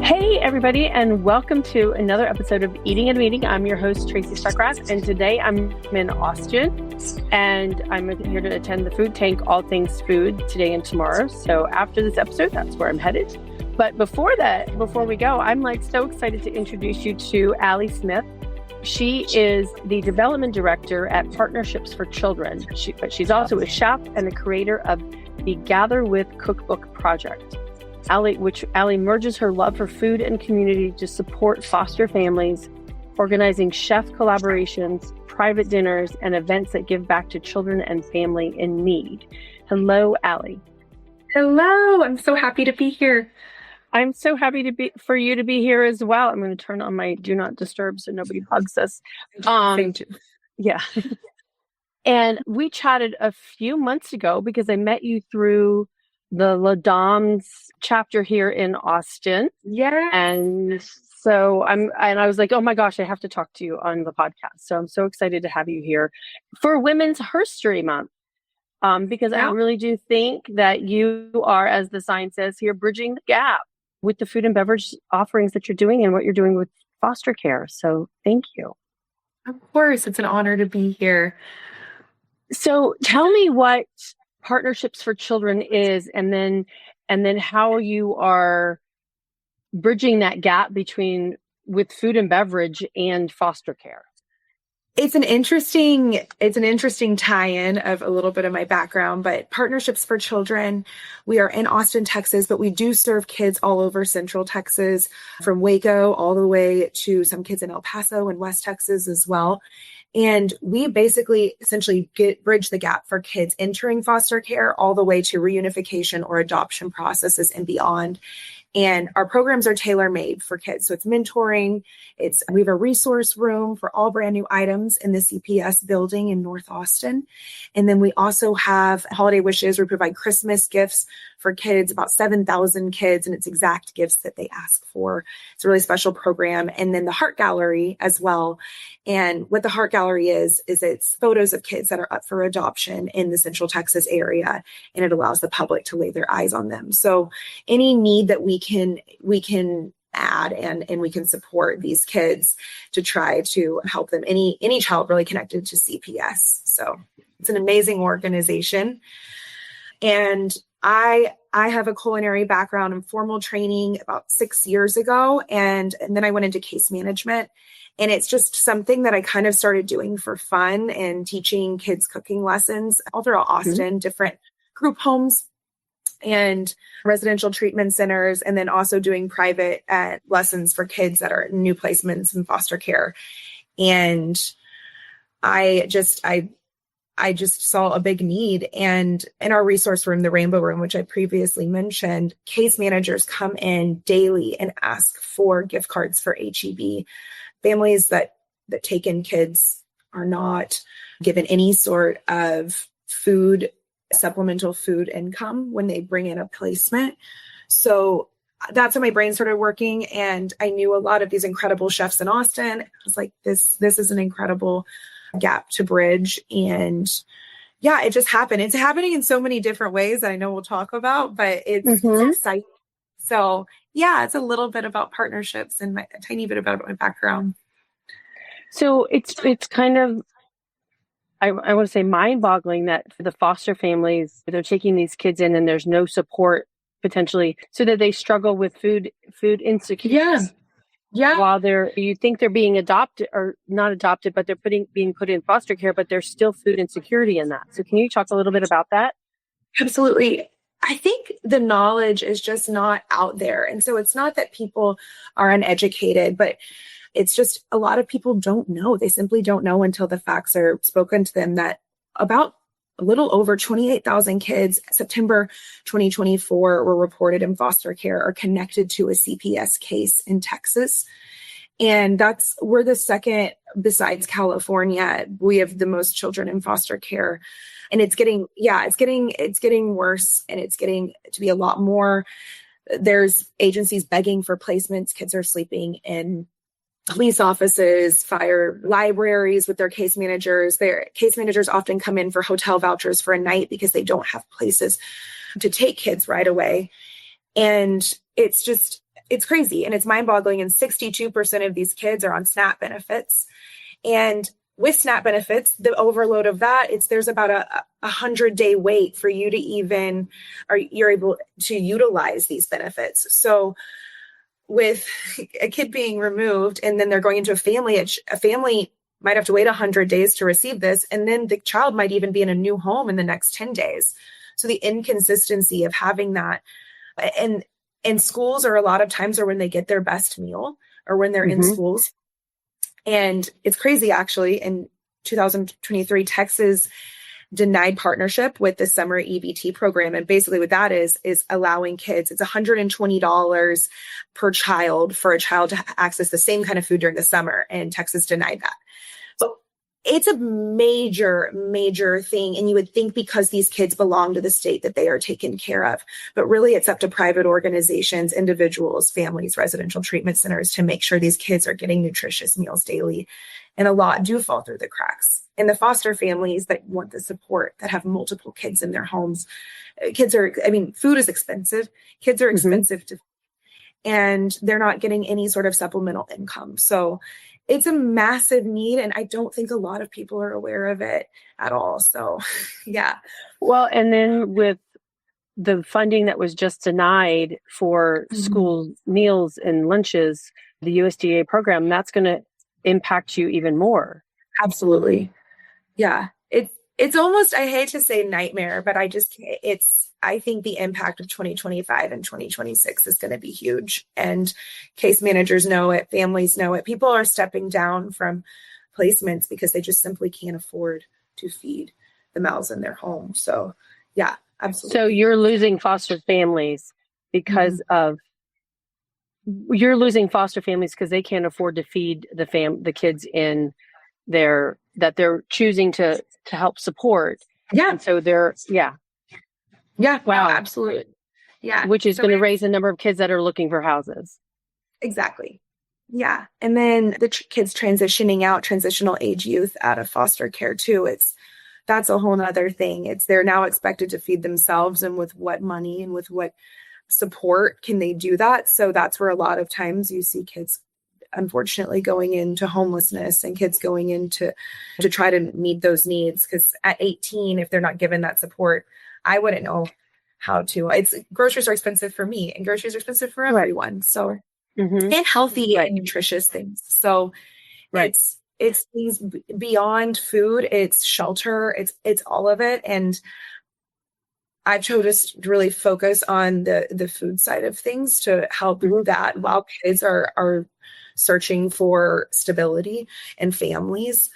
Hey, everybody, and welcome to another episode of Eating and Meeting. I'm your host, Tracy Stuckrath, and today I'm in Austin, and I'm here to attend the Food Tank, All Things Food, today and tomorrow. So after this episode, that's where I'm headed. But before we go, I'm so excited to introduce you to Allie Smith. She is the development director at Partnerships for Children, but she's also a chef and the creator of the Gather With Cookbook project. Allie merges her love for food and community to support foster families, organizing chef collaborations, private dinners, and events that give back to children and family in need. Hello, Allie. Hello. I'm so happy to be here. I'm so happy for you to be here as well. I'm going to turn on my do not disturb so nobody bugs us. Same too. Yeah. And we chatted a few months ago because I met you through the La Dame's chapter here in Austin. Yeah. And so I was like, oh my gosh, I have to talk to you on the podcast. So I'm so excited to have you here for Women's HERStory Month. Because I really do think that you are, as the sign says here, bridging the gap with the food and beverage offerings that you're doing and what you're doing with foster care. So thank you. Of course. It's an honor to be here. So tell me what Partnerships for Children is, and then how you are bridging that gap with food and beverage and foster care. It's an interesting tie-in of a little bit of my background, but Partnerships for Children, we are in Austin, Texas, but we do serve kids all over Central Texas, from Waco all the way to some kids in El Paso and West Texas as well. And we basically essentially bridge the gap for kids entering foster care all the way to reunification or adoption processes and beyond. And our programs are tailor-made for kids. So it's mentoring. We have a resource room for all brand new items in the CPS building in North Austin. And then we also have holiday wishes. We provide Christmas gifts for kids, about 7,000 kids, and it's exact gifts that they ask for. It's a really special program. And then the Heart Gallery as well. And what the Heart Gallery is it's photos of kids that are up for adoption in the Central Texas area, and it allows the public to lay their eyes on them. So any need that we can add and we can support these kids to try to help them, any child really connected to CPS. So it's an amazing organization. And I have a culinary background and formal training about 6 years ago. And then I went into case management. And it's just something that I kind of started doing for fun and teaching kids cooking lessons all throughout Austin, different group homes and residential treatment centers, and then also doing private lessons for kids that are in new placements in foster care. And I just saw a big need. And in our resource room, the Rainbow Room, which I previously mentioned, case managers come in daily and ask for gift cards for HEB. Families that take in kids are not given any sort of supplemental food income when they bring in a placement. So that's when my brain started working. And I knew a lot of these incredible chefs in Austin. I was like, this is an incredible gap to bridge. And yeah, it just happened. It's happening in so many different ways that I know we'll talk about, but it's exciting. So yeah, it's a little bit about partnerships and a tiny bit about my background. So it's kind of, I want to say, mind-boggling that for the foster families, they're taking these kids in and there's no support potentially, so that they struggle with food insecurity. Yeah. While you think they're being adopted or not adopted, but they're being put in foster care, but there's still food insecurity in that. So can you talk a little bit about that? Absolutely. I think the knowledge is just not out there. And so it's not that people are uneducated, but it's just a lot of people don't know. They simply don't know until the facts are spoken to them that about a little over 28,000 kids, September 2024, were reported in foster care or connected to a CPS case in Texas. And we're the second, besides California. We have the most children in foster care. And it's getting worse, and it's getting to be a lot more. There's agencies begging for placements. Kids are sleeping in police offices, fire libraries with their case managers. Their case managers often come in for hotel vouchers for a night because they don't have places to take kids right away. And it's crazy and it's mind-boggling. And 62% of these kids are on SNAP benefits. And with SNAP benefits, the overload of that, there's about a 100-day wait for you to you're able to utilize these benefits. So with a kid being removed and then they're going into a family might have to wait 100 days to receive this. And then the child might even be in a new home in the next 10 days. So the inconsistency of having that, and schools are a lot of times are when they get their best meal or when they're in schools. And it's crazy, actually. In 2023, Texas denied partnership with the summer EBT program. And basically what that is allowing kids, it's $120 per child for a child to access the same kind of food during the summer. And Texas denied that. So it's a major, major thing. And you would think because these kids belong to the state that they are taken care of. But really, it's up to private organizations, individuals, families, residential treatment centers to make sure these kids are getting nutritious meals daily. And a lot do fall through the cracks. And the foster families that want the support, that have multiple kids in their homes. Food is expensive. Kids are expensive and they're not getting any sort of supplemental income. So it's a massive need. And I don't think a lot of people are aware of it at all. So, yeah. Well, and then with the funding that was just denied for school meals and lunches, the USDA program, that's going to impact you even more. Absolutely. Yeah. It's almost, I hate to say nightmare, but I think the impact of 2025 and 2026 is going to be huge. And case managers know it, families know it. People are stepping down from placements because they just simply can't afford to feed the mouths in their home. So yeah, absolutely. So you're losing foster families because you're losing foster families because they can't afford to feed the kids in that they're choosing to help support. Yeah. And so yeah. Wow. Absolutely. Yeah. Which is going to raise the number of kids that are looking for houses. Exactly. Yeah. And then the kids transitioning out, transitional age youth out of foster care too. That's a whole nother thing. They're now expected to feed themselves, and with what money and with what support can they do that? So that's where a lot of times you see kids unfortunately going into homelessness and kids going into to try to meet those needs. Because at 18, if they're not given that support, I wouldn't know how to. Groceries are expensive for me, and groceries are expensive for everyone. So and healthy and nutritious things. So it's things beyond food. It's shelter. It's all of it. And I chose to really focus on the food side of things to help that while kids are searching for stability and families.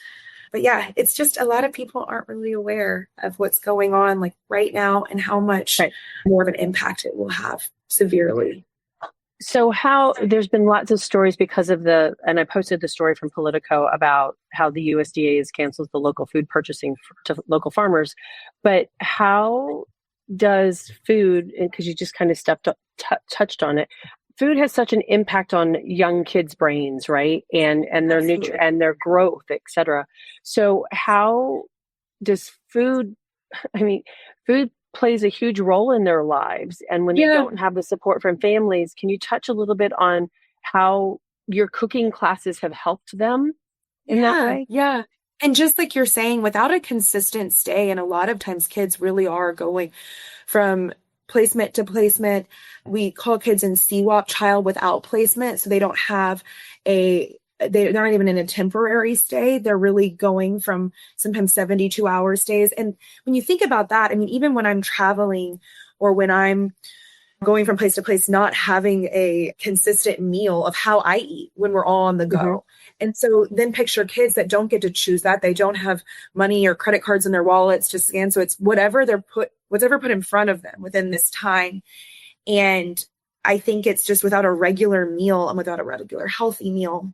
But yeah, it's just a lot of people aren't really aware of what's going on like right now and how much more of an impact it will have severely. So there's been lots of stories because of and I posted the story from Politico about how the USDA has canceled the local food purchasing to local farmers. But how does food, because you just kind of touched on it, food has such an impact on young kids' brains, right? And their and their growth, et cetera. So how does food plays a huge role in their lives. And when they don't have the support from families, can you touch a little bit on how your cooking classes have helped them in that way? Yeah. And just like you're saying, without a consistent stay, and a lot of times kids really are going from placement to placement. We call kids in CWAP, child without placement. So they don't have they're not even in a temporary stay. They're really going from sometimes 72 hour stays. And when you think about that, I mean, even when I'm traveling or when I'm going from place to place, not having a consistent meal of how I eat when we're all on the go. And so then picture kids that don't get to choose that. They don't have money or credit cards in their wallets to scan. So it's whatever put in front of them within this time. And I think it's just without a regular meal and without a regular healthy meal.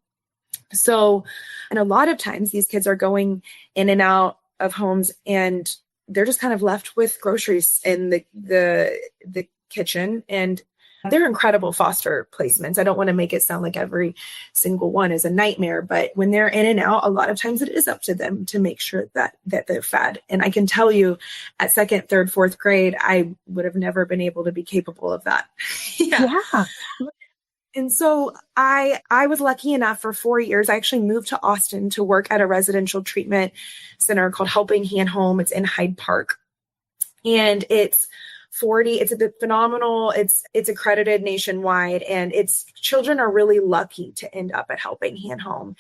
So, and a lot of times these kids are going in and out of homes and they're just kind of left with groceries in the kitchen. And They're incredible foster placements. I don't want to make it sound like every single one is a nightmare, but when they're in and out, a lot of times it is up to them to make sure that they're fed. And I can tell you at second, third, fourth grade, I would have never been able to be capable of that. Yeah. And so I was lucky enough for 4 years. I actually moved to Austin to work at a residential treatment center called Helping Hand Home. It's in Hyde Park. And it's a phenomenal. It's accredited nationwide, and children are really lucky to end up at Helping Hand Home.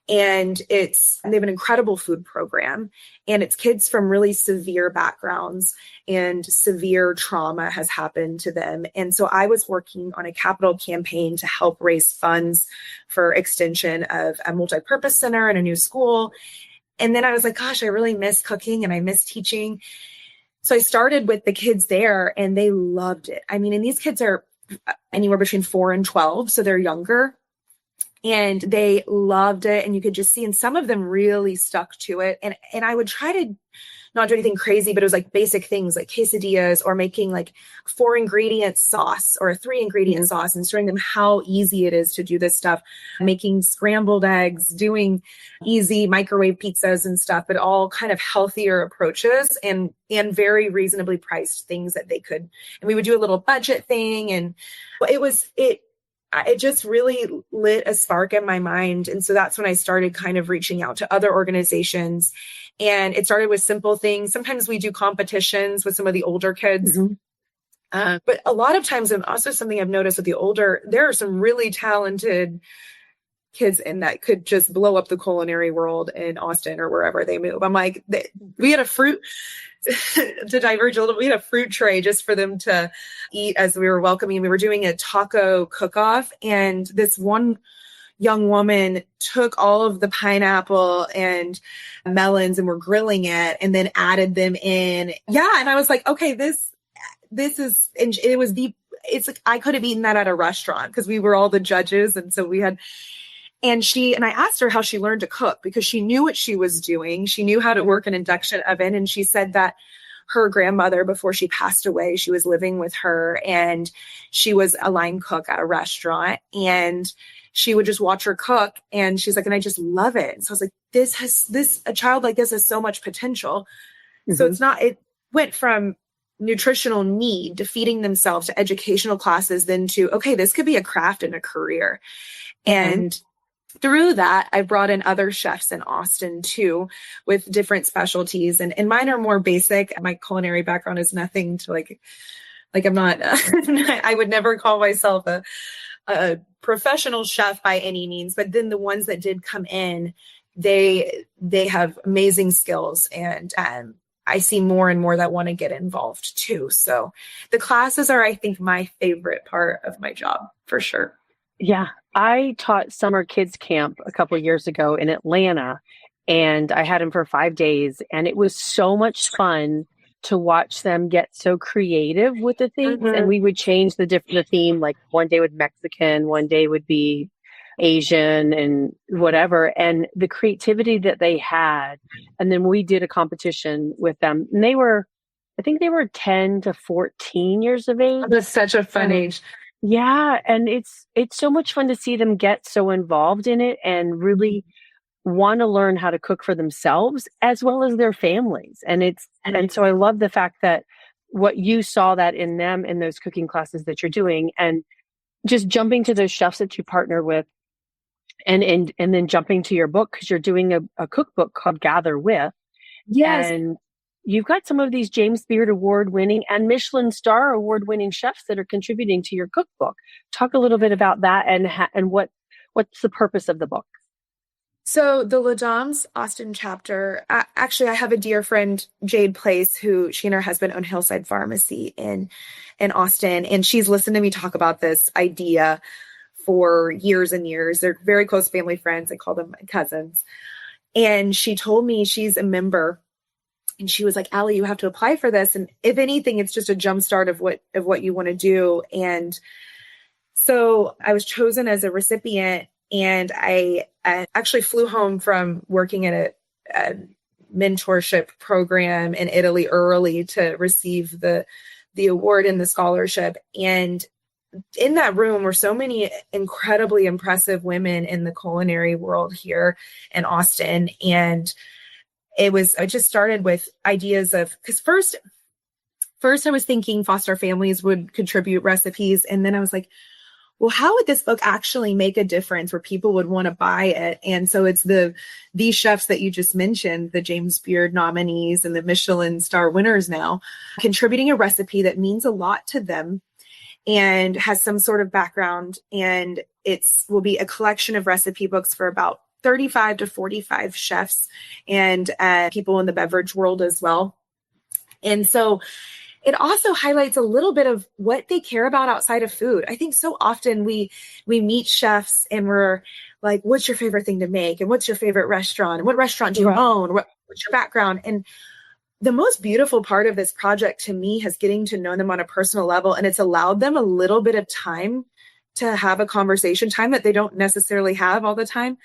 And they have an incredible food program, and it's kids from really severe backgrounds and severe trauma has happened to them. And so I was working on a capital campaign to help raise funds for extension of a multi-purpose center and a new school. And then I was like, gosh, I really miss cooking and I miss teaching. So I started with the kids there and they loved it. I mean, and these kids are anywhere between 4 and 12, so they're younger. And they loved it. And you could just see, and some of them really stuck to it. And I would try to not do anything crazy, but it was like basic things like quesadillas or making like 4 ingredient sauce or a 3 ingredient sauce and showing them how easy it is to do this stuff, making scrambled eggs, doing easy microwave pizzas and stuff, but all kind of healthier approaches and very reasonably priced things that they could. And we would do a little budget thing. And it just really lit a spark in my mind. And so that's when I started kind of reaching out to other organizations. And it started with simple things. Sometimes we do competitions with some of the older kids. But a lot of times, and also something I've noticed with the older, there are some really talented kids in that could just blow up the culinary world in Austin or wherever they move. I'm like, we had a fruit to diverge a little, we had a fruit tray just for them to eat as we were welcoming. We were doing a taco cook-off, and this one young woman took all of the pineapple and melons and were grilling it and then added them in. Yeah. And I was like, okay, this is, and it's like, I could have eaten that at a restaurant because we were all the judges. And so and I asked her how she learned to cook because she knew what she was doing. She knew how to work an induction oven. And she said that her grandmother, before she passed away, she was living with her and she was a line cook at a restaurant, and she would just watch her cook. And she's like, and I just love it. So I was like, a child like this has so much potential. So it went from nutritional need to feeding themselves to educational classes, then to, okay, this could be a craft and a career. And through that, I brought in other chefs in Austin too, with different specialties. And mine are more basic. My culinary background is nothing to like I'm not, I would never call myself a professional chef by any means. But then the ones that did come in, they have amazing skills. And I see more and more that want to get involved too. So the classes are, I think, my favorite part of my job for sure. Yeah. I taught summer kids camp a couple of years ago in Atlanta, and I had them for 5 days, and it was so much fun to watch them get so creative with the things. And we would change the theme, like one day would Mexican, one day would be Asian and whatever. And the creativity that they had. And then we did a competition with them, and I think they were 10 to 14 years of age. That's such a fun age. Yeah. And it's so much fun to see them get so involved in it and really want to learn how to cook for themselves as well as their families. And so I love the fact that what you saw that in them in those cooking classes that you're doing, and just jumping to those chefs that you partner with, and then jumping to your book, because you're doing a cookbook called Gather With. Yes. And you've got some of these James Beard Award winning and Michelin star award winning chefs that are contributing to your cookbook. Talk a little bit about that and what's the purpose of the book. So the Les Dames Austin chapter, actually, I have a dear friend, Jade Place, who she and her husband own Hillside Pharmacy in Austin. And she's listened to me talk about this idea for years and years. They're very close family friends. I call them my cousins. And she told me she's a member. And she was like, Allie, you have to apply for this. And if anything, it's just a jumpstart of what you want to do. And so I was chosen as a recipient, and I actually flew home from working at a mentorship program in Italy early to receive the award and the scholarship. And in that room were so many incredibly impressive women in the culinary world here in Austin. And it just started with ideas of, because first I was thinking foster families would contribute recipes. And then I was like, well, how would this book actually make a difference where people would want to buy it? And so it's these chefs that you just mentioned, the James Beard nominees and the Michelin star winners now, contributing a recipe that means a lot to them and has some sort of background. And will be a collection of recipe books for about 35 to 45 chefs and people in the beverage world as well. And so it also highlights a little bit of what they care about outside of food. I think so often we meet chefs and we're like, what's your favorite thing to make? And what's your favorite restaurant? And what restaurant do you own? What's your background? And the most beautiful part of this project to me is getting to know them on a personal level. And it's allowed them a little bit of time to have a conversation, time that they don't necessarily have all the time.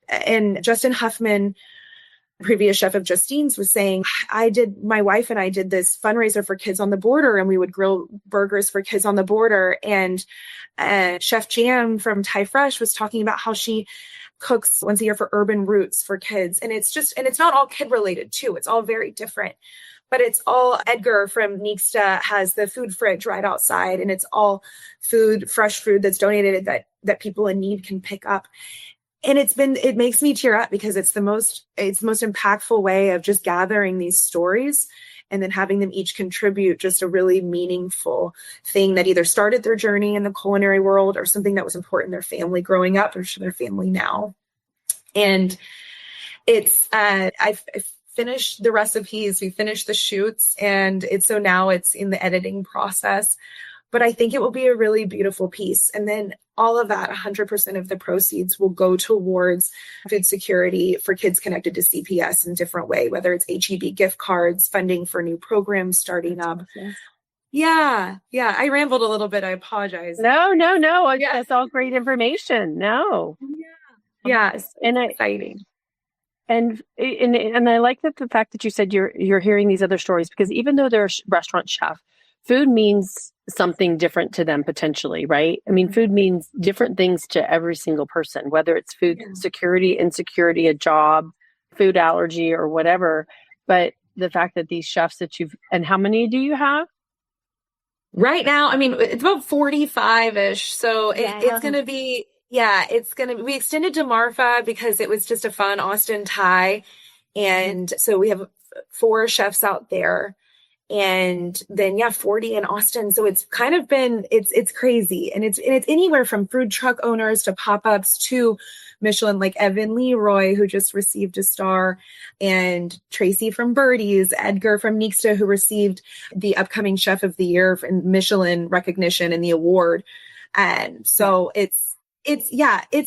And Justin Huffman, previous chef of Justine's, was saying, my wife and I did this fundraiser for Kids on the Border, and we would grill burgers for Kids on the Border. And Chef Jam from Thai Fresh was talking about how she cooks once a year for Urban Roots for kids. And it's not all kid related too. It's all very different, but it's all Edgar from Nixta has the food fridge right outside, and it's all fresh food that's donated that people in need can pick up. And it makes me tear up because it's the most impactful way of just gathering these stories and then having them each contribute just a really meaningful thing that either started their journey in the culinary world or something that was important in their family growing up or to their family now. And I've finished the recipes, we finished the shoots, and now it's in the editing process. But I think it will be a really beautiful piece. And then all of that, 100% of the proceeds will go towards food security for kids connected to CPS in a different way, whether it's HEB gift cards, funding for new programs starting up. Yeah. I rambled a little bit. I apologize. No. That's all great information. No. Yeah. And exciting. And I like the fact that you said you're hearing these other stories, because even though they're a restaurant chef, food means something different to them potentially, right? I mean, food means different things to every single person, whether it's food security, insecurity, a job, food allergy, or whatever. But the fact that these chefs and how many do you have? Right now, I mean, it's about 45-ish. So it's going to be, we extended to Marfa because it was just a fun Austin tie. And so we have 4 chefs out there. And then 40 in Austin. So it's kind of been, it's crazy. And it's anywhere from food truck owners to pop-ups to Michelin, like Evan Leroy, who just received a star, and Tracy from Birdie's, Edgar from Nixta, who received the upcoming Chef of the Year and Michelin recognition and the award. And so it's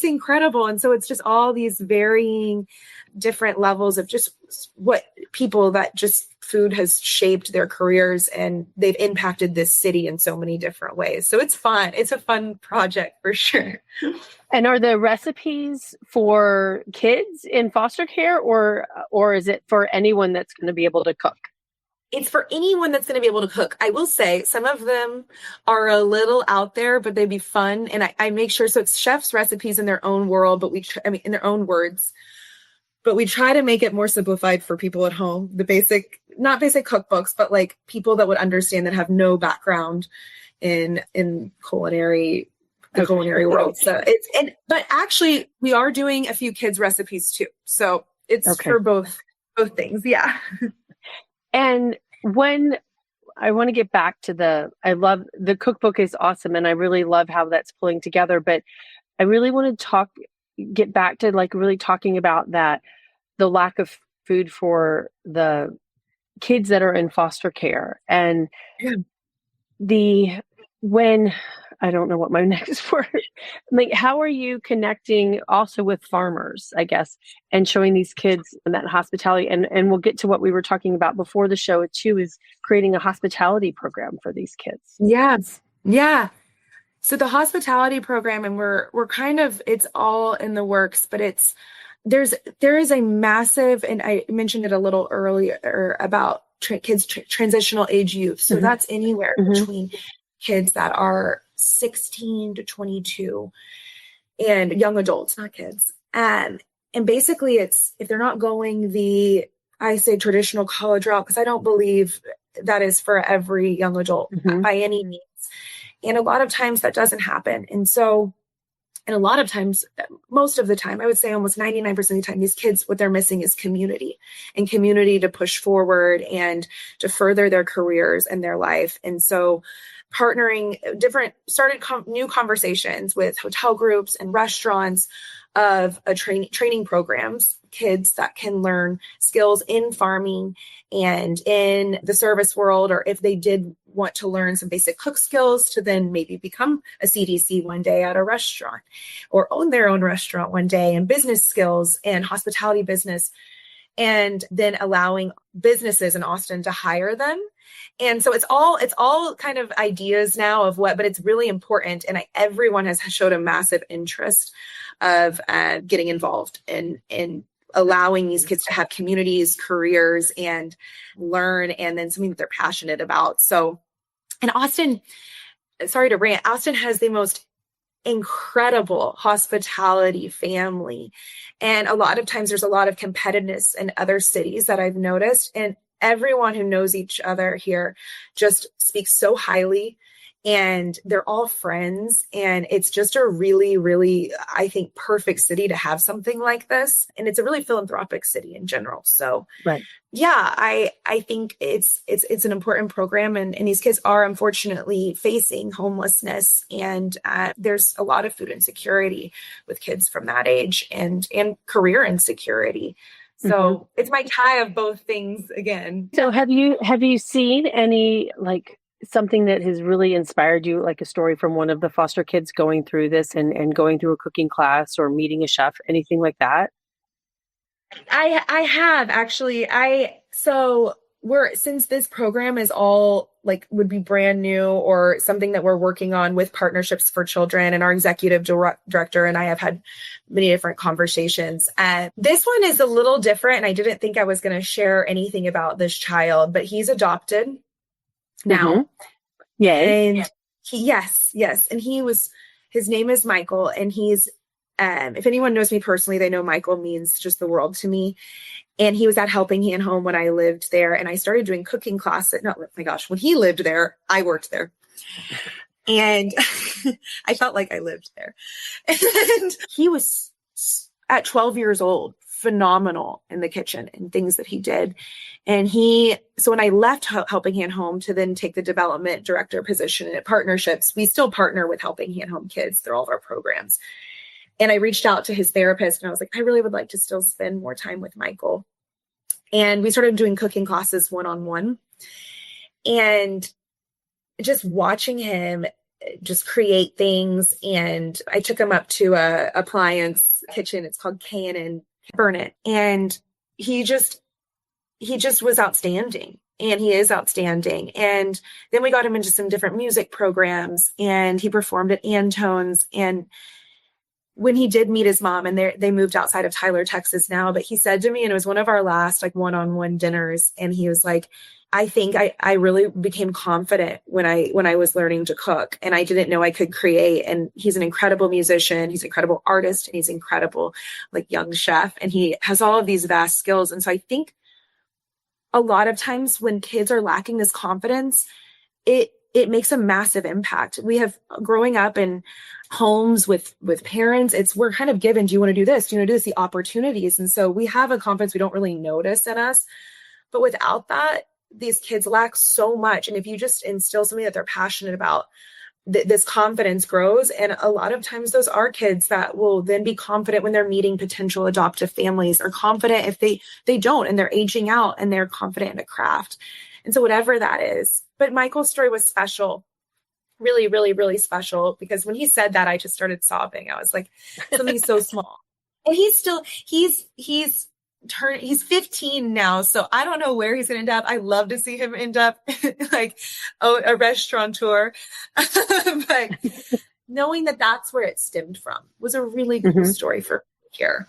incredible. And so it's just all these varying different levels of just what people that just food has shaped their careers, and they've impacted this city in so many different ways. So it's fun. It's a fun project for sure. And are the recipes for kids in foster care, or is it for anyone that's going to be able to cook? It's for anyone that's going to be able to cook. I will say some of them are a little out there, but they'd be fun. And I make sure, so it's chef's recipes in their own world, but in their own words, but we try to make it more simplified for people at home. Not basic cookbooks, but like people that would understand that have no background in the culinary world. So but actually we are doing a few kids recipes too. So it's for both things. Yeah. And when I want to get back to I love the cookbook is awesome. And I really love how that's pulling together, but I really want to get back to like really talking about the lack of food for the kids that are in foster care, and I don't know what my next word, like, how are you connecting also with farmers, I guess, and showing these kids that hospitality, and we'll get to what we were talking about before the show too, is creating a hospitality program for these kids. Yes. Yeah. So the hospitality program, and we're kind of, it's all in the works, but there is a massive, and I mentioned it a little earlier about kids, transitional age youth. So that's anywhere between kids that are 16 to 22, and young adults, not kids. And basically it's, if they're not going the, I say traditional college route, because I don't believe that is for every young adult by any means. And a lot of times that doesn't happen. And a lot of times, most of the time, I would say almost 99% of the time, these kids, what they're missing is community, and community to push forward and to further their careers and their life. And so partnering started new conversations with hotel groups and restaurants of a training programs, kids that can learn skills in farming and in the service world, or if they did want to learn some basic cook skills to then maybe become a CDC one day at a restaurant or own their own restaurant one day, and business skills and hospitality business, and then allowing businesses in Austin to hire them. And so it's all kind of ideas now of what, but it's really important. And everyone has showed a massive interest of getting involved in allowing these kids to have communities, careers, and learn, and then something that they're passionate about. So, and Austin, sorry to rant, Austin has the most incredible hospitality family. And a lot of times there's a lot of competitiveness in other cities that I've noticed. And everyone who knows each other here just speaks so highly, and they're all friends. And it's just a really, really, I think, perfect city to have something like this. And it's a really philanthropic city in general. So right. Yeah, I think it's an important program, and these kids are unfortunately facing homelessness, and there's a lot of food insecurity with kids from that age, and career insecurity. So it's my tie of both things again. So have you seen any, like, something that has really inspired you, like a story from one of the foster kids going through this and going through a cooking class or meeting a chef, anything like that? I have actually. Since this program is all would be brand new or something that we're working on with Partnerships for Children, and our executive director and I have had many different conversations. This one is a little different, and I didn't think I was going to share anything about this child, but he's adopted now. Yay. And yes. And his name is Michael, and he's, if anyone knows me personally, they know Michael means just the world to me. And he was at Helping Hand Home when I lived there. And I started doing cooking classes. No, oh my gosh, when he lived there, I worked there. And I felt like I lived there. And he was at 12 years old, phenomenal in the kitchen and things that he did. And so when I left Helping Hand Home to then take the development director position at Partnerships, we still partner with Helping Hand Home kids through all of our programs. And I reached out to his therapist, and I was like, I really would like to still spend more time with Michael. And we started doing cooking classes one-on-one, and just watching him just create things. And I took him up to a appliance kitchen. It's called K&N Burnett. And he just was outstanding. And he is outstanding. And then we got him into some different music programs, and he performed at Antone's. And when he did meet his mom, and they moved outside of Tyler, Texas now, but he said to me, and it was one of our last one-on-one dinners, and he was like, I think I really became confident when I was learning to cook, and I didn't know I could create. And he's an incredible musician, he's an incredible artist, and he's an incredible young chef, and he has all of these vast skills. And so I think a lot of times when kids are lacking this confidence, it makes a massive impact. We have, growing up in homes with parents, we're kind of given, do you want to do this? Do you want to do this? The opportunities. And so we have a confidence we don't really notice in us. But without that, these kids lack so much. And if you just instill something that they're passionate about, this confidence grows. And a lot of times those are kids that will then be confident when they're meeting potential adoptive families, or confident if they don't, and they're aging out and they're confident in a craft. And so whatever that is. But Michael's story was special, really, really, really special, because when he said that, I just started sobbing. I was like, something so small. And he's 15 now. So I don't know where he's going to end up. I love to see him end up a restaurateur. But knowing that that's where it stemmed from was a really cool story for me here.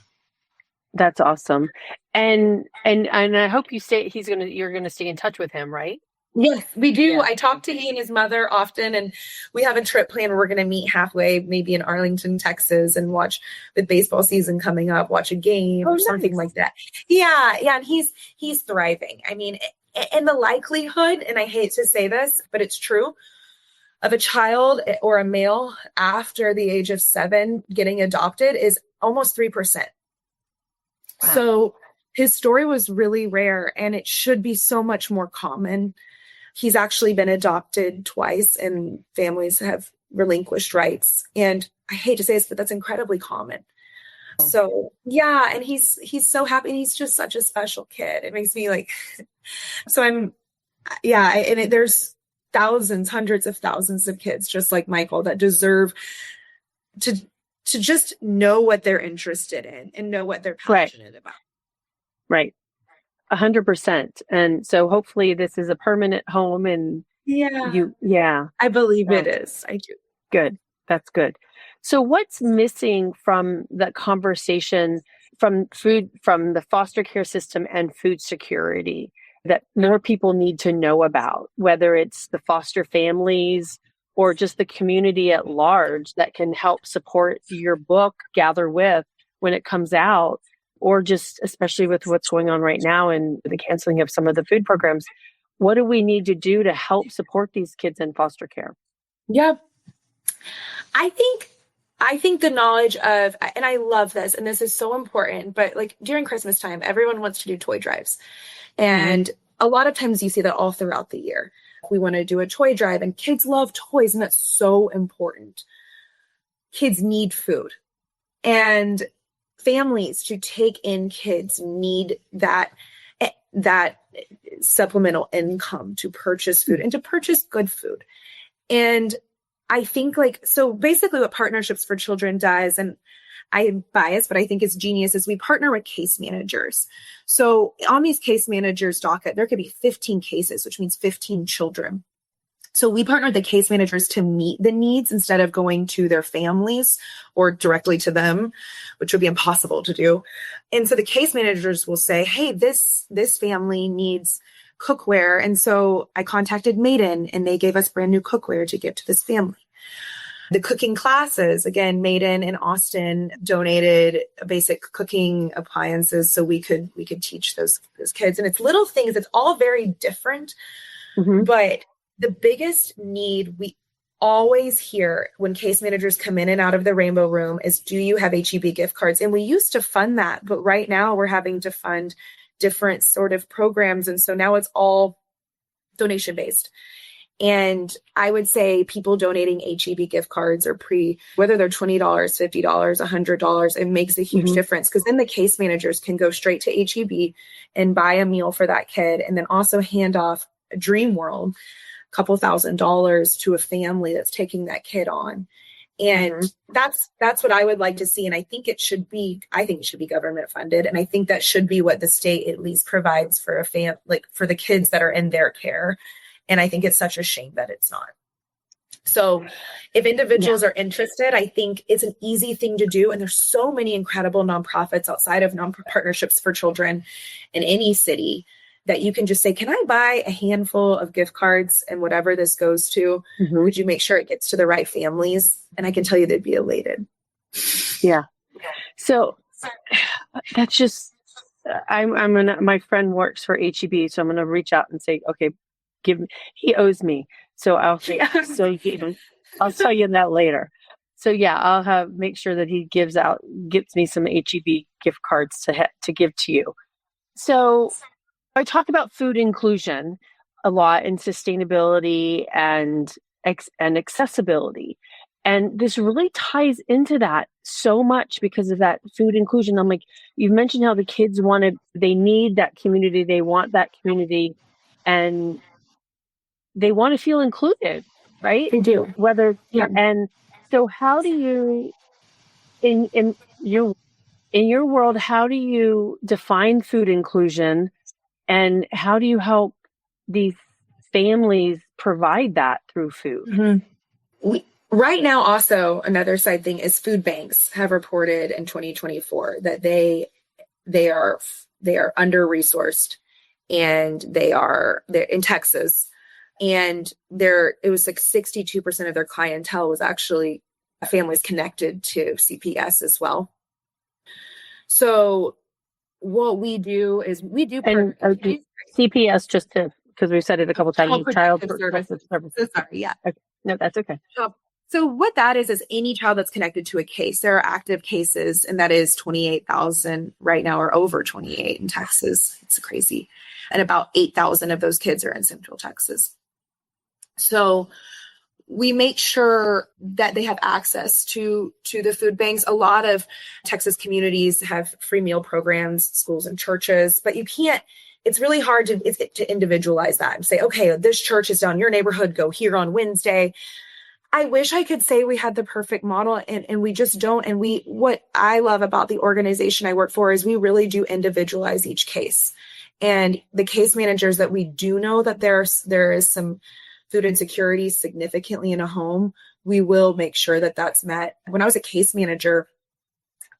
That's awesome. And I hope you're going to stay in touch with him, right? Yes, we do. Yeah. I talk to he and his mother often, and we have a trip planned. We're going to meet halfway, maybe in Arlington, Texas, and watch with baseball season coming up, watch a game or something like that. Yeah, yeah, and he's thriving. I mean, and the likelihood, and I hate to say this, but it's true, of a child or a male after the age of 7 getting adopted is almost 3%. Wow. So his story was really rare, and it should be so much more common. He's actually been adopted twice, and families have relinquished rights. And I hate to say this, but that's incredibly common. So yeah, and he's so happy, and he's just such a special kid. It makes me like, so there's thousands, hundreds of thousands of kids just like Michael that deserve to just know what they're interested in and know what they're passionate about. Right. 100%. And so hopefully this is a permanent home, and I believe it is. I do. Good. That's good. So what's missing from the conversation from the foster care system and food security that more people need to know about, whether it's the foster families or just the community at large that can help support your book, Gather With, when it comes out? Or just especially with what's going on right now and the canceling of some of the food programs, what do we need to do to help support these kids in foster care? Yeah. I think the knowledge of, and I love this, and this is so important, but like during Christmas time, everyone wants to do toy drives. And a lot of times you see that all throughout the year. We want to do a toy drive, and kids love toys, and that's so important. Kids need food. And families to take in kids need that supplemental income to purchase food and to purchase good food. And I think so basically what Partnerships for Children does, and I am biased, but I think it's genius, is we partner with case managers. So on these case managers' docket, there could be 15 cases, which means 15 children. So we partner with the case managers to meet the needs instead of going to their families or directly to them, which would be impossible to do. And so the case managers will say, hey, this family needs cookware. And so I contacted Maiden, and they gave us brand new cookware to give to this family. The cooking classes, again, Maiden in Austin donated basic cooking appliances so we could teach those kids. And it's little things. It's all very different, but the biggest need we always hear when case managers come in and out of the Rainbow Room is, do you have HEB gift cards? And we used to fund that, but right now we're having to fund different sort of programs. And so now it's all donation based. And I would say people donating HEB gift cards or whether they're $20, $50, $100, it makes a huge difference, because then the case managers can go straight to HEB and buy a meal for that kid, and then also hand off a Dream World, couple $1,000s to a family that's taking that kid on. And that's what I would like to see. And I think it should be government funded. And I think that should be what the state at least provides for for the kids that are in their care. And I think it's such a shame that it's not. So if individuals are interested, I think it's an easy thing to do. And there's so many incredible nonprofits outside of Partnerships for Children in any city that you can just say, can I buy a handful of gift cards and whatever this goes to, would you make sure it gets to the right families? And I can tell you they'd be elated. Yeah. So that's just, my friend works for HEB, so I'm going to reach out and say, okay, he owes me. So I'll tell you that later. So yeah, I'll make sure that he gets me some HEB gift cards to give to you. So I talk about food inclusion a lot, and sustainability and accessibility. And this really ties into that so much because of that food inclusion. I'm like, you've mentioned how the kids they need that community. They want that community, and they want to feel included, right? They do. And so how do you, in your world, how do you define food inclusion? And how do you help these families provide that through food? Right now, also, another side thing is food banks have reported in 2024 that they are under-resourced, and they're in Texas. And it was like 62% of their clientele was actually families connected to CPS as well. So what we do is and CPS, just because we've said it a couple of times, Child Protective Services. Sorry, yeah. Okay. No, that's okay. So what that is any child that's connected to a case. There are active cases, and that is 28,000 right now, or over 28 in Texas. It's crazy. And about 8,000 of those kids are in Central Texas. So we make sure that they have access to the food banks. A lot of Texas communities have free meal programs, schools and churches, but it's really hard to individualize that and say, okay, this church is down your neighborhood, go here on Wednesday. I wish I could say we had the perfect model, and we just don't. And what I love about the organization I work for is we really do individualize each case. And the case managers that we do know that there is some food insecurity significantly in a home, we will make sure that that's met. When I was a case manager,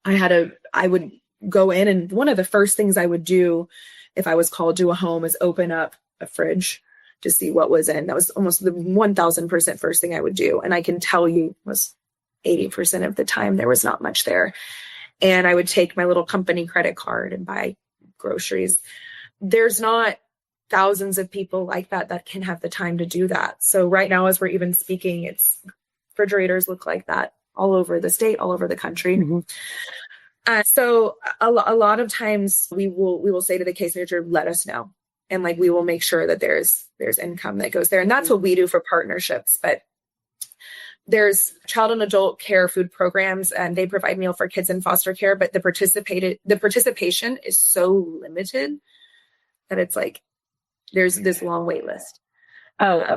I would go in, and one of the first things I would do if I was called to a home is open up a fridge to see what was in. That was almost the 1,000% first thing I would do. And I can tell you was 80% of the time there was not much there. And I would take my little company credit card and buy groceries. There's not thousands of people like that can have the time to do that. So right now, as we're even speaking, refrigerators look like that all over the state, all over the country. Mm-hmm. So a lot of times we will say to the case manager, let us know. And we will make sure that there's income that goes there. And that's what we do for partnerships. But there's child and adult care food programs, and they provide meal for kids in foster care. But the participation is so limited that it's there's this long wait list.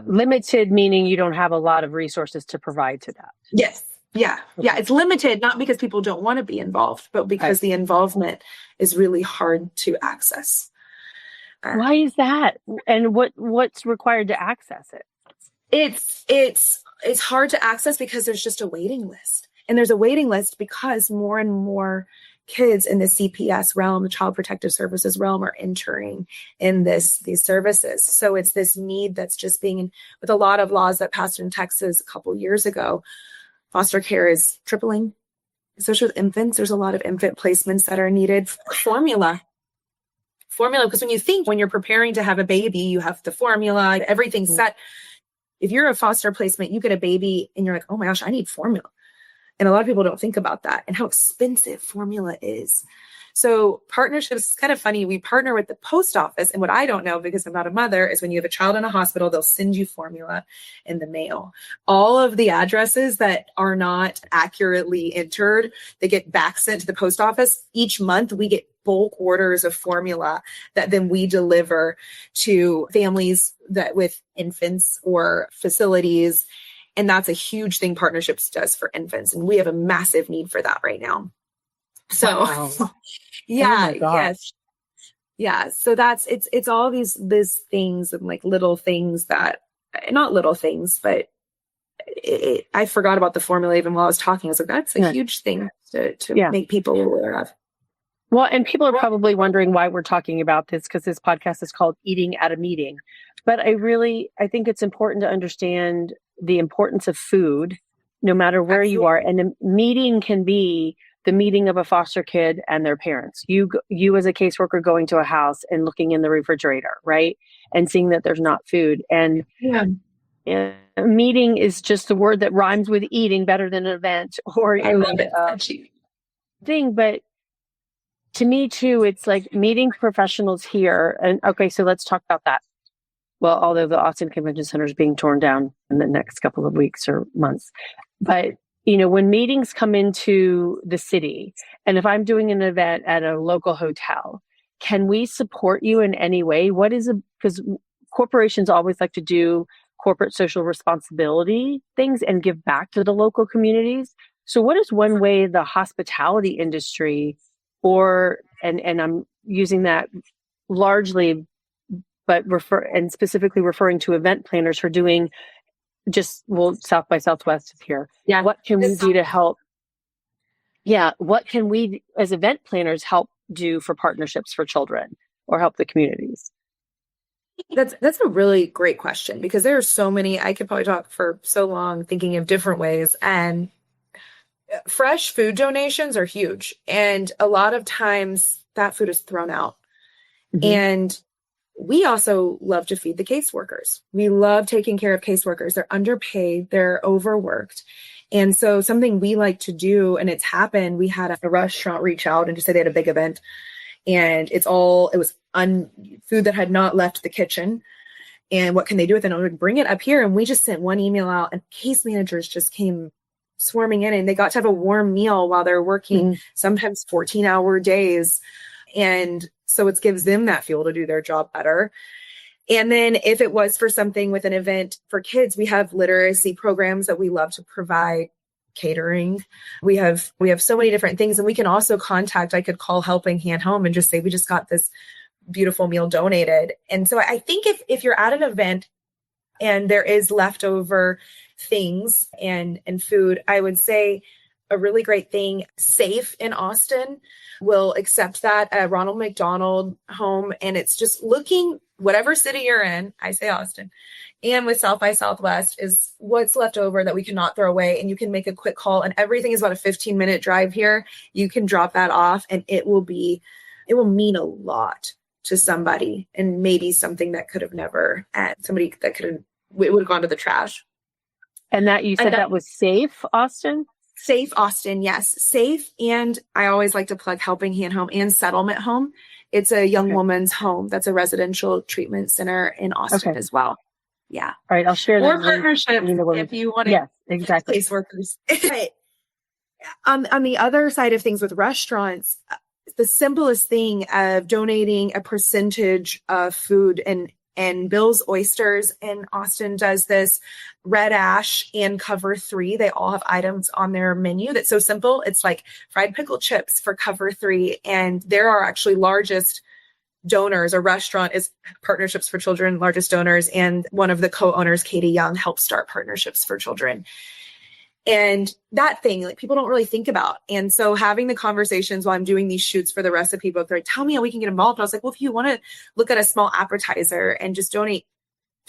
Limited meaning you don't have a lot of resources to provide to that. Yes. Yeah. Okay. Yeah. It's limited, not because people don't want to be involved, but because the involvement is really hard to access. Why is that? And what's required to access it? It's hard to access because there's just a waiting list. And there's a waiting list because more and more kids in the CPS realm, the Child Protective Services realm, are entering in these services. So it's this need that's just being, with a lot of laws that passed in Texas a couple years ago, foster care is tripling, especially with infants. There's a lot of infant placements that are needed. Formula, because when you're preparing to have a baby, you have the formula, everything's set. If you're a foster placement, you get a baby and you're like, oh my gosh, I need formula. And a lot of people don't think about that and how expensive formula is. So partnerships, kind of funny. We partner with the post office. And what I don't know, because I'm not a mother, is when you have a child in a hospital, they'll send you formula in the mail. All of the addresses that are not accurately entered, they get back sent to the post office. Each month we get bulk orders of formula that then we deliver to families that with infants or facilities. And that's a huge thing partnerships does for infants. And we have a massive need for that right now. So wow. Yeah. Oh yes. Yeah. So it's all these things and little things that, not little things, but I forgot about the formula even while I was talking. I was like, that's a huge thing to make people aware of. Well, and people are probably wondering why we're talking about this, because this podcast is called Eating at a Meeting. But I think it's important to understand the importance of food, no matter where you are. And a meeting can be the meeting of a foster kid and their parents. You as a caseworker going to a house and looking in the refrigerator, right? And seeing that there's not food. And a meeting is just the word that rhymes with eating better than an event or I love it. Thing. But to me too, it's meeting professionals here. And okay, so let's talk about that. Well, although the Austin Convention Center is being torn down in the next couple of weeks or months, but when meetings come into the city, and if I'm doing an event at a local hotel, can we support you in any way? Because corporations always like to do corporate social responsibility things and give back to the local communities. So what is one way the hospitality industry and I'm using that largely, but specifically referring to event planners who are doing South by Southwest is here. Yeah. What can we do to help? Yeah. What can we as event planners help do for partnerships for children or help the communities? That's a really great question because there are so many. I could probably talk for so long thinking of different ways. And fresh food donations are huge. And a lot of times that food is thrown out. Mhm. And we also love to feed the caseworkers. We love taking care of caseworkers. They're underpaid, they're overworked. And so something we like to do, and it's happened, we had a restaurant reach out and just say they had a big event and it was food that had not left the kitchen. And what can they do with it? And like, bring it up here. And we just sent one email out and case managers just came swarming in and they got to have a warm meal while they're working, sometimes 14-hour days. And so it gives them that fuel to do their job better. And then if it was for something with an event for kids, we have literacy programs that we love to provide, catering. We have so many different things. And we can also I could call Helping Hand Home and just say, we just got this beautiful meal donated. And so I think if you're at an event and there is leftover things and food, I would say a really great thing, Safe in Austin will accept that at Ronald McDonald Home. And it's just looking, whatever city you're in, I say Austin, and with South by Southwest is what's left over that we cannot throw away. And you can make a quick call and everything is about a 15-minute drive here. You can drop that off and it will mean a lot to somebody and maybe something that could have never, somebody that it would have gone to the trash. And that you said that was Safe, Austin? Safe Austin, yes. Safe. And I always like to plug Helping Hand Home and Settlement Home. It's a young woman's home. That's a residential treatment center in Austin as well. Yeah. All right. I'll share that. Or partnership if you want to. Yes, exactly. Caseworkers. On the other side of things with restaurants, the simplest thing of donating a percentage of food and Bill's Oysters in Austin does this. Red Ash and Cover 3, they all have items on their menu that's so simple. It's like fried pickle chips for Cover 3. And there are actually largest donors. A restaurant is Partnerships for Children, largest donors. And one of the co-owners, Katie Young, helped start Partnerships for Children. And that thing, like people don't really think about. And so having the conversations while I'm doing these shoots for the recipe book, they're like, tell me how we can get involved. And I was like, well, if you want to look at a small appetizer and just donate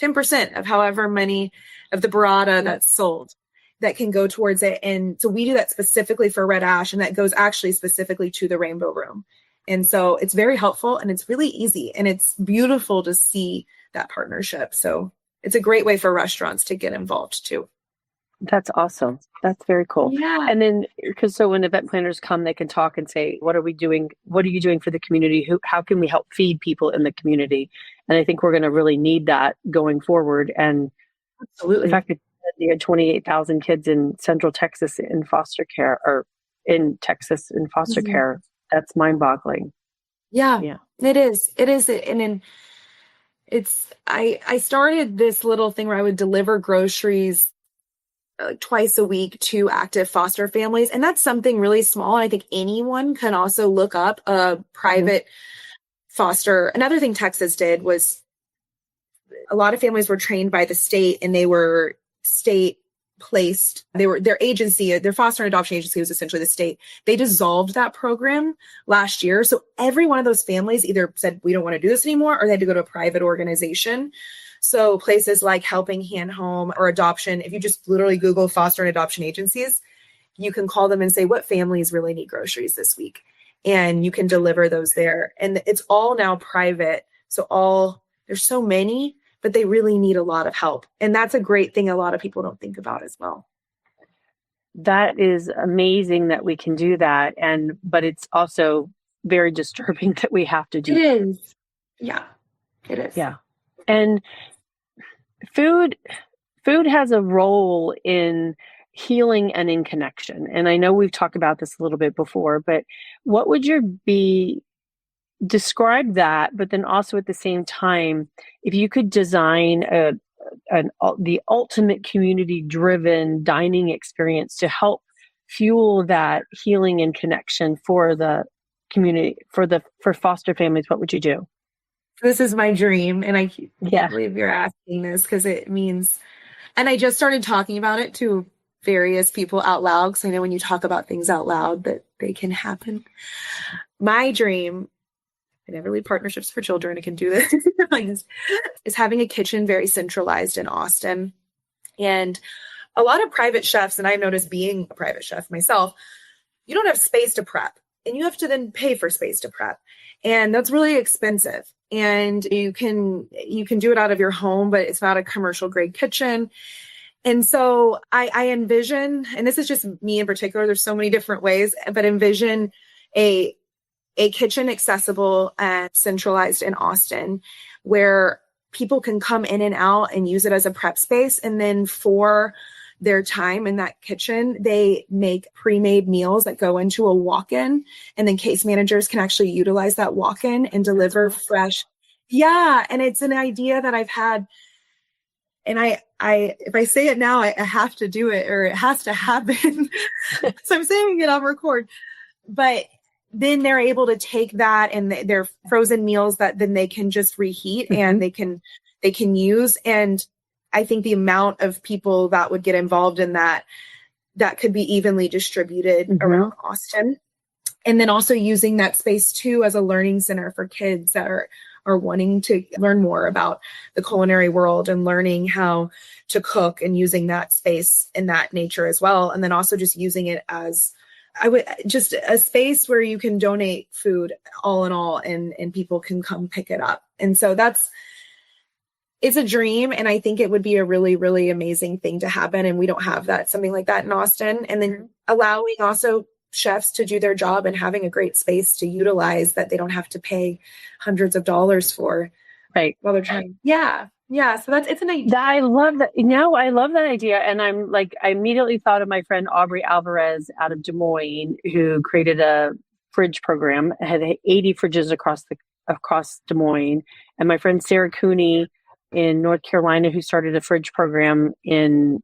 10% of however many of the burrata that's sold, that can go towards it. And so we do that specifically for Red Ash, and that goes actually specifically to the Rainbow Room. And so it's very helpful and it's really easy and it's beautiful to see that partnership. So it's a great way for restaurants to get involved too. That's awesome. That's very cool. Yeah. And then, so when event planners come, they can talk and say, what are we doing? What are you doing for the community? How can we help feed people in the community? And I think we're going to really need that going forward. And absolutely, the fact that you had 28,000 kids in Central Texas in foster care, or in Texas in foster care, that's mind boggling. Yeah, it is. It is. And then I started this little thing where I would deliver groceries twice a week to active foster families. And that's something really small. And I think anyone can also look up a private foster. Another thing Texas did was a lot of families were trained by the state and they were state placed. Their agency, their foster and adoption agency was essentially the state. They dissolved that program last year. So every one of those families either said, we don't want to do this anymore, or they had to go to a private organization. So places like Helping Hand Home or Adoption, if you just literally Google foster and adoption agencies, you can call them and say, what families really need groceries this week? And you can deliver those there. And it's all now private. So there's so many, but they really need a lot of help. And that's a great thing a lot of people don't think about as well. That is amazing that we can do that. But it's also very disturbing that we have to do it. It is. Yeah, it is. Yeah. And food has a role in healing and in connection. And I know we've talked about this a little bit before, but what would describe that, but then also at the same time, if you could design the ultimate community-driven dining experience to help fuel that healing and connection for the community, for foster families, what would you do? This is my dream. And I can't believe you're asking this because it means, and I just started talking about it to various people out loud. Because I know when you talk about things out loud that they can happen. My dream I never leave partnerships for children. I can do this. Is having a kitchen very centralized in Austin. And a lot of private chefs, and I've noticed being a private chef myself, you don't have space to prep, and you have to then pay for space to prep. And that's really expensive. And you can do it out of your home, but it's not a commercial grade kitchen. And so I envision, and this is just me in particular, there's so many different ways, but envision a kitchen accessible and centralized in Austin where people can come in and out and use it as a prep space. And then for their time in that kitchen, they make pre-made meals that go into a walk-in, and then case managers can actually utilize that walk-in and deliver fresh. Yeah. And it's an idea that I've had. And I if I say it now, I have to do it, or it has to happen. So I'm saying it on record, but then they're able to take that and their frozen meals that then they can just reheat and they can use. And I think the amount of people that would get involved in that could be evenly distributed around Austin. And then also using that space too as a learning center for kids that are wanting to learn more about the culinary world and learning how to cook, and using that space in that nature as well. And then also just using it as just a space where you can donate food all in all, and people can come pick it up. And so it's a dream. And I think it would be a really, really amazing thing to happen. And we don't have something like that in Austin. And then allowing also chefs to do their job and having a great space to utilize that they don't have to pay hundreds of dollars for. Right. While they're trying. Yeah. Yeah. So it's an idea. I love that. Now I love that idea. And I immediately thought of my friend Aubrey Alvarez out of Des Moines, who created a fridge program, had 80 fridges across Des Moines. And my friend Sarah Cooney in North Carolina, who started a fridge program in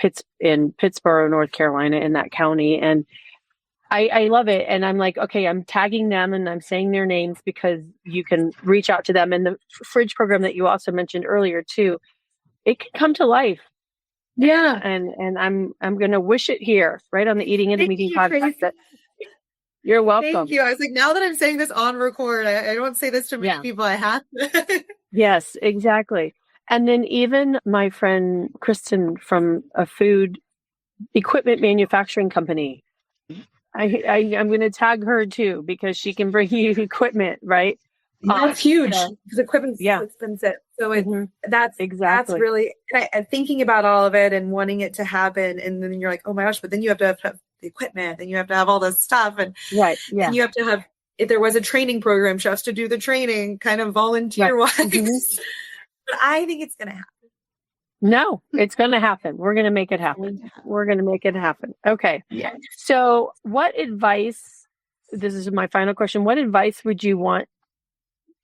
Pittsboro, North Carolina, in that county. And I love it. And I'm like, okay, I'm tagging them and I'm saying their names because you can reach out to them. And the fridge program that you also mentioned earlier too, it can come to life. Yeah. And I'm going to wish it here, right on the Eating and Meeting podcast. You're welcome. Thank you. I was like, now that I'm saying this on record, I don't say this to many people. I have to. Yes, exactly. And then even my friend Kristen from a food equipment manufacturing company, I'm going to tag her too, because she can bring you equipment, right? That's huge, because equipment's so expensive. So that's really, and thinking about all of it and wanting it to happen. And then you're like, oh my gosh, but then you have to have the equipment, and you have to have all this stuff. And and you have to have, if there was a training program, chefs to do the training kind of volunteer wise. But I think it's going to happen. No, it's going to happen. We're going to make it happen. We're going to make it happen. Okay. Yeah. So what advice, this is my final question, what advice would you want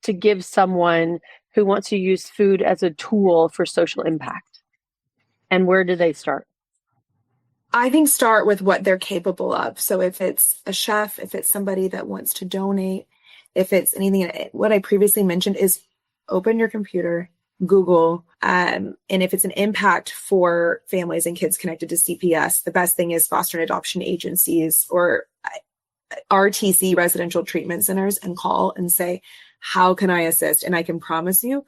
to give someone who wants to use food as a tool for social impact? And where do they start? I think start with what they're capable of. So if it's a chef, if it's somebody that wants to donate, if it's anything, what I previously mentioned is open your computer, Google, and if it's an impact for families and kids connected to CPS, the best thing is foster and adoption agencies or RTC, residential treatment centers, and call and say, how can I assist? And I can promise you,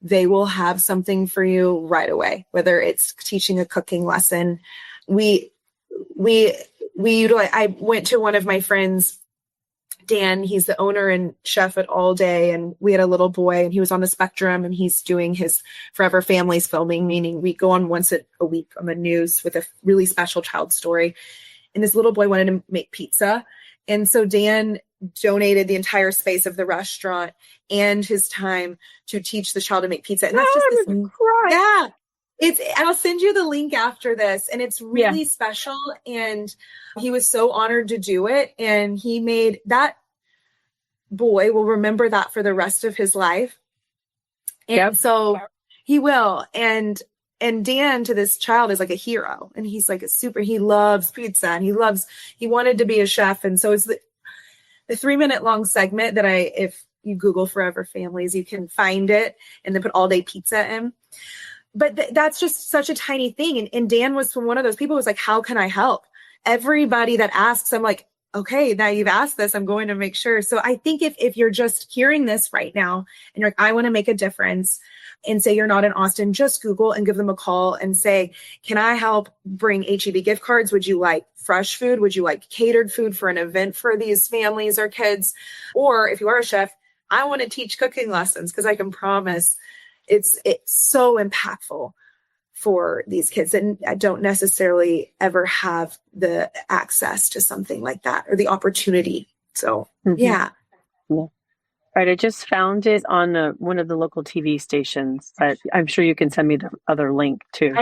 they will have something for you right away, whether it's teaching a cooking lesson. We utilize, I went to one of my friends, Dan, he's the owner and chef at All Day. And we had a little boy and he was on the spectrum, and he's doing his Forever Families filming, meaning we go on once a week on the news with a really special child story. And this little boy wanted to make pizza. And so Dan donated the entire space of the restaurant and his time to teach the child to make pizza. And that's just this, I'll send you the link after this, and it's really special. And he was so honored to do it. And he made that boy will remember that for the rest of his life. And so he will. And Dan to this child is like a hero, and he's like he loves pizza, and he wanted to be a chef. And so it's the 3-minute long segment that if you Google Forever Families, you can find it and then put All Day Pizza in. But that's just such a tiny thing. And Dan was one of those people who was like, how can I help? Everybody that asks, I'm like, okay, now you've asked this, I'm going to make sure. So I think if you're just hearing this right now and you're like, I want to make a difference, and say you're not in Austin, just Google and give them a call and say, can I help bring HEB gift cards? Would you like fresh food? Would you like catered food for an event for these families or kids? Or if you are a chef, I want to teach cooking lessons, because I can promise it's so impactful for these kids that don't necessarily ever have the access to something like that or the opportunity. So, yeah. Right. I just found it on one of the local TV stations, but I'm sure you can send me the other link too.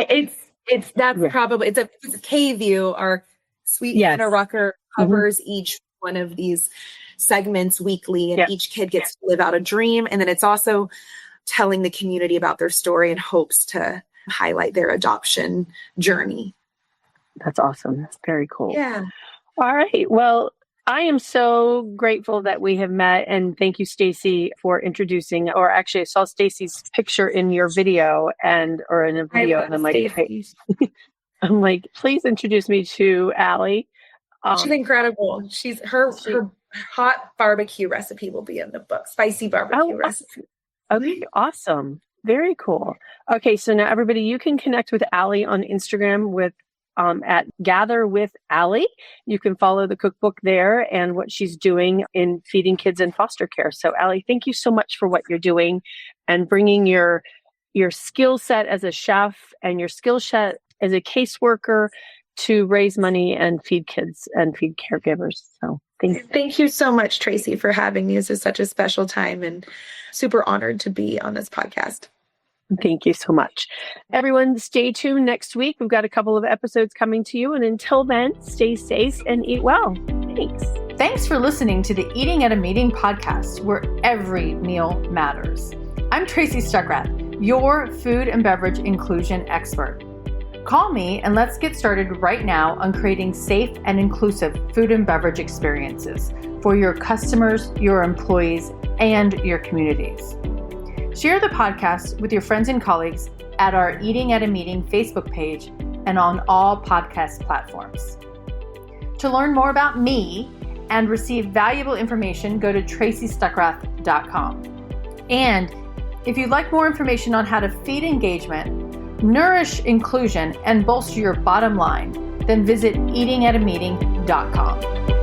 Probably it's a K-View. Our sweet Hannah Rucker covers each one of these segments weekly, and each kid gets to live out a dream. And then it's also telling the community about their story and hopes to highlight their adoption journey. That's awesome. That's very cool. Yeah. All right. Well, I am so grateful that we have met, and thank you, Stacy, for introducing. Or actually, I saw Stacy's picture in your video or in a video, and I'm like, hey, I'm like, please introduce me to Allie. She's incredible. Her hot barbecue recipe will be in the book. Spicy barbecue recipe. Okay, awesome. Very cool. Okay, so now everybody, you can connect with Allie on Instagram with at Gather with Allie. You can follow the cookbook there and what she's doing in feeding kids in foster care. So Allie, thank you so much for what you're doing and bringing your skill set as a chef and your skill set as a caseworker to raise money and feed kids and feed caregivers. So thank you. Thank you so much, Tracy, for having me. This is such a special time and super honored to be on this podcast. Thank you so much. Everyone, stay tuned next week. We've got a couple of episodes coming to you. And until then, stay safe and eat well. Thanks. Thanks for listening to the Eating at a Meeting podcast, where every meal matters. I'm Tracy Stuckrath, your food and beverage inclusion expert. Call me and let's get started right now on creating safe and inclusive food and beverage experiences for your customers, your employees, and your communities. Share the podcast with your friends and colleagues at our Eating at a Meeting Facebook page and on all podcast platforms. To learn more about me and receive valuable information, go to tracystuckrath.com. And if you'd like more information on how to feed engagement, nourish inclusion, and bolster your bottom line, then visit eatingatameeting.com.